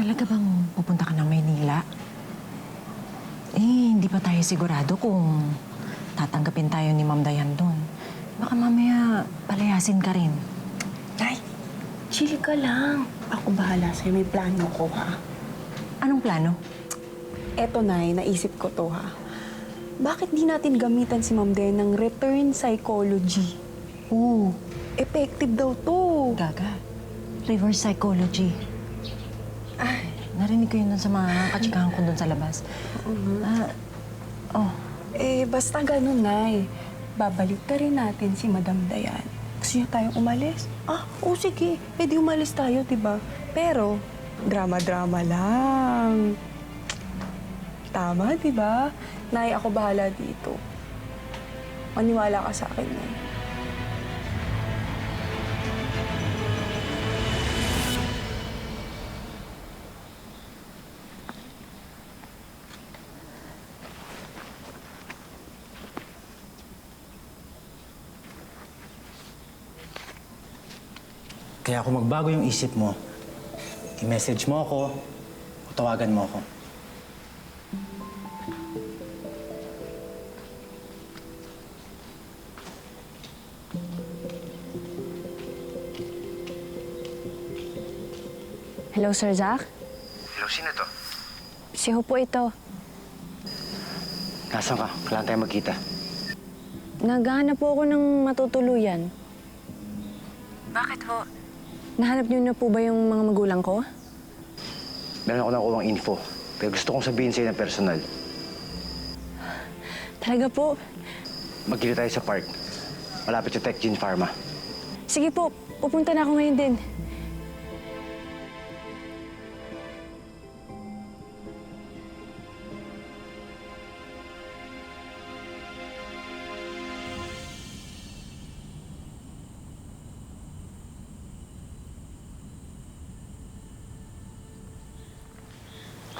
Talaga bang pupunta ka ng Maynila? Hindi pa tayo sigurado kung tatanggapin tayo ni Ma'am Dayan doon. Baka mamaya palayasin ka rin. Nay, chill ka lang. Ako bahala sa'yo. May plano ko, ha? Anong plano? Eto, Nay, naisip ko to, ha? Bakit di natin gamitan si Ma'am Den ng return psychology? Effective daw to. Gaga. Reverse psychology. Ay, narinig ko yun dun sa mga katsikahan ko dun sa labas. Basta ganun, Nay. Babalik ka rin natin si Madam Dayan. Gusto niya tayong umalis? Sige. Di umalis tayo, diba? Pero, drama-drama lang. Tama, diba? Nay, ako bahala dito. Maniwala ka sa akin, Nay. Kaya kung magbago yung isip mo, i-message mo ako o tawagan mo ako. Hello, Sir Zach? Hello, sino to? Si Ho po ito. Nasaan ka? Kailangan tayo magkita. Naghahanap po ako ng matutuluyan. Bakit ho? Nahanap niyo na po ba yung mga magulang ko? Meron ako nakuha info, pero gusto kong sabihin sa'yo ng personal. Talaga po? Magkita tayo sa park. Malapit sa Tech Gene Pharma. Sige po, pupunta na ako ngayon din.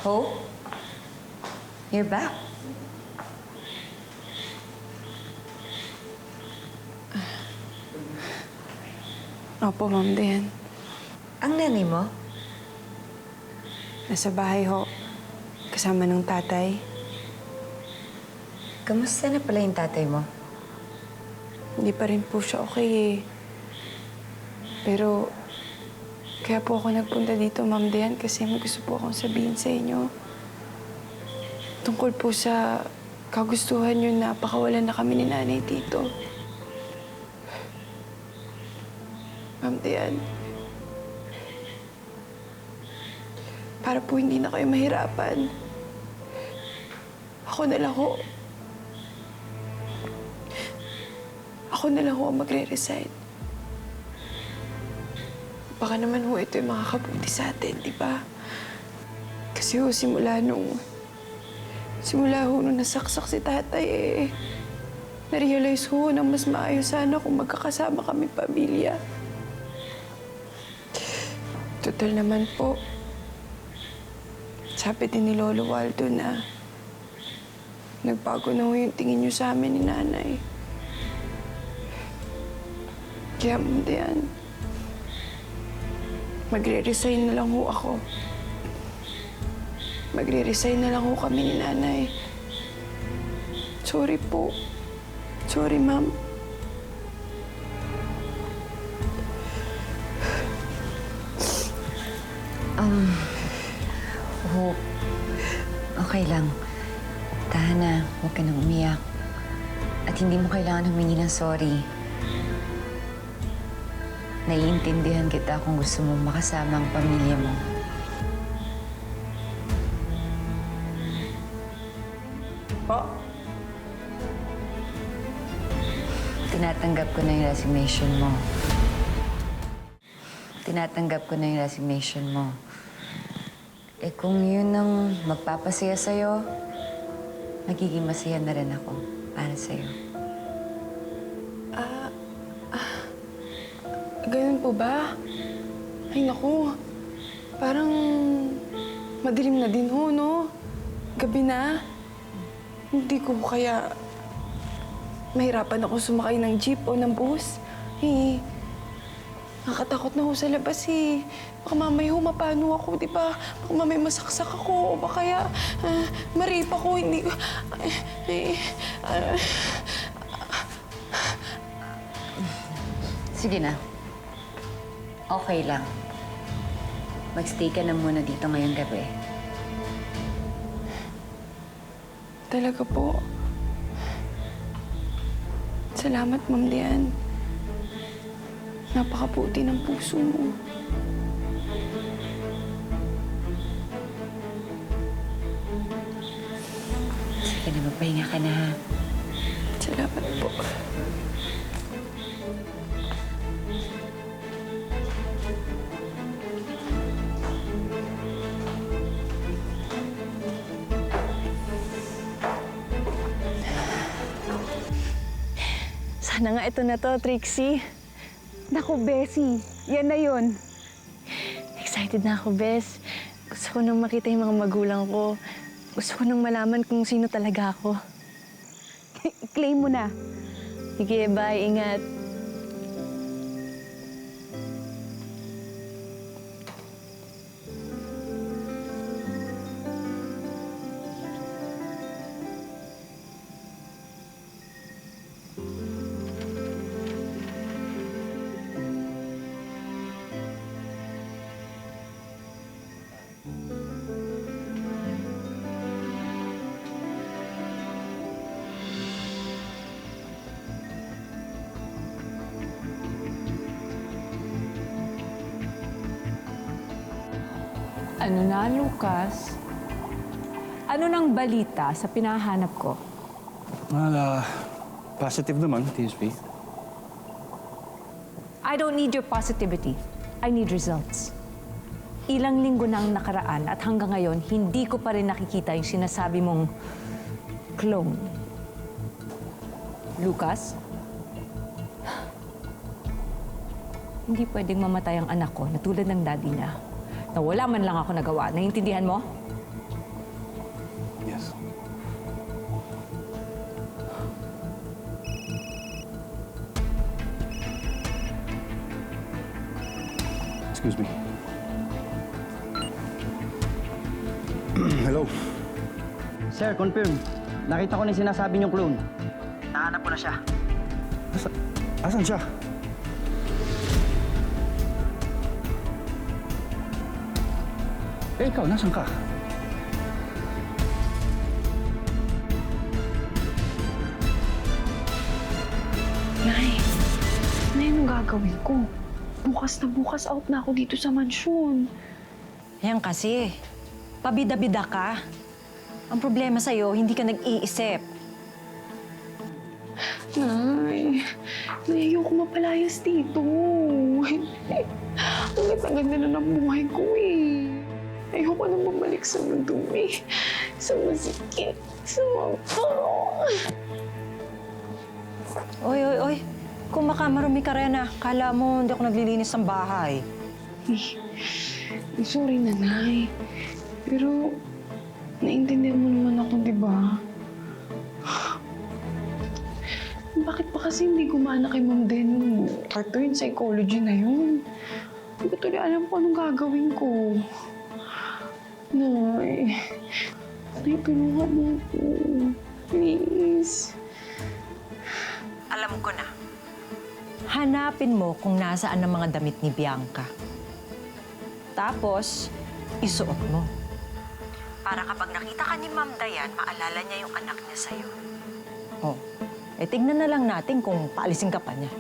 Hope? You're back. Opo, Ma'am Den. Ang nanay mo? Nasa bahay ho. Kasama ng tatay. Kamusta na pala yung tatay mo? Hindi pa rin po siya okay eh. Pero, kaya po ako nagpunta dito, Ma'am Dayan, kasi may gusto po akong sabihin sa inyo. Tungkol po sa kagustuhan niyo na pakawalan na kami ni nanay dito. Ma'am Dayan, para po hindi na kayo mahirapan, ako na lang ho. Ako na lang ho ang magre-resign. Baka naman ho ito yung makakabuti sa atin, di ba? Kasi ho, simula ho nung nasaksak si tatay na-realize ho na mas maayos sana kung magkakasama kami pamilya. Total naman po, sabi din ni Lolo Waldo na nagbago na ho yung tingin niyo sa amin ni nanay. Kaya, Ma'am Dayan, magre-resign na lang ho ako. Magre-resign na lang ho kami ni nanay. Sorry po. Sorry, Ma'am. Hope, okay lang. Tahan na, huwag ka nang umiyak. At hindi mo kailangan humingi ng sorry. Naiintindihan kita kung gusto mong makasama ang pamilya mo. Po? Tinatanggap ko na yung resignation mo. Tinatanggap ko na yung resignation mo. Kung yun ang magpapasaya sa'yo, magiging masaya na rin ako para sa'yo. Ganun po ba? Ay, naku. Parang madilim na din ho, no? Gabi na. Hindi ko kaya mahirapan ako sumakay ng jeep o ng bus. Nakakatakot na ho sa labas eh. Baka mamaya ho mapano ako, di ba? Baka mamaya masaksak ako. O baka kaya marip ako, hindi ko... Sige na. Okay lang. Magstay ka na muna dito ngayong gabi. Talaga po. Salamat, Ma'am Diane. Napakabuti ng puso mo. Sige na, magpahinga ka na ha. Salamat po. Sana nga ito na to, Trixie. Naku, Bessie. Yan na yun. Excited na ako, Bes. Gusto ko nang makita yung mga magulang ko. Gusto ko nang malaman kung sino talaga ako. I-claim mo na. Sige, bye. Ingat. Ano na, Lucas? Ano nang balita sa pinahanap ko? Positive naman, TSP. I don't need your positivity. I need results. Ilang linggo na ang nakaraan at hanggang ngayon, hindi ko pa rin nakikita yung sinasabi mong clone. Lucas? Hindi pwedeng mamatay ang anak ko na tulad ng daddy niya. Na wala man lang ako nagawa. Naiintindihan mo? Yes. Excuse me. Hello? Sir, confirm. Nakita ko na yung sinasabi niyong clone. Nahanap ko na siya. Asan siya? Eh, ikaw, nasan ka? Nay, anong gagawin ko? Bukas na bukas out na ako dito sa mansyon. Yan kasi. Pabida-bida ka. Ang problema sa'yo, hindi ka nag-iisip. Nay, ayoko mapalayas dito. Ang ganda na ng buhay ko eh. Ayoko na bumalik sa madumi, sa masikip, sa mga... Oy. Kung makamarumi ka rin kala mo hindi ako naglilinis ng bahay. Sorry, nanay. Pero, naiintindihan mo naman ako, di ba? Bakit pa kasi hindi gumana kay Ma'am Den yung part 2 yung psychology na yun? Hindi ko tuloy alam kung anong gagawin ko. Nay, tulungan mo ako. Please. Alam ko na. Hanapin mo kung nasaan ang mga damit ni Bianca. Tapos, isuot mo. Para kapag nakita ka ni Ma'am Dayan, maalala niya yung anak niya sa'yo. Oh, tignan na lang natin kung paalisin ka pa niya.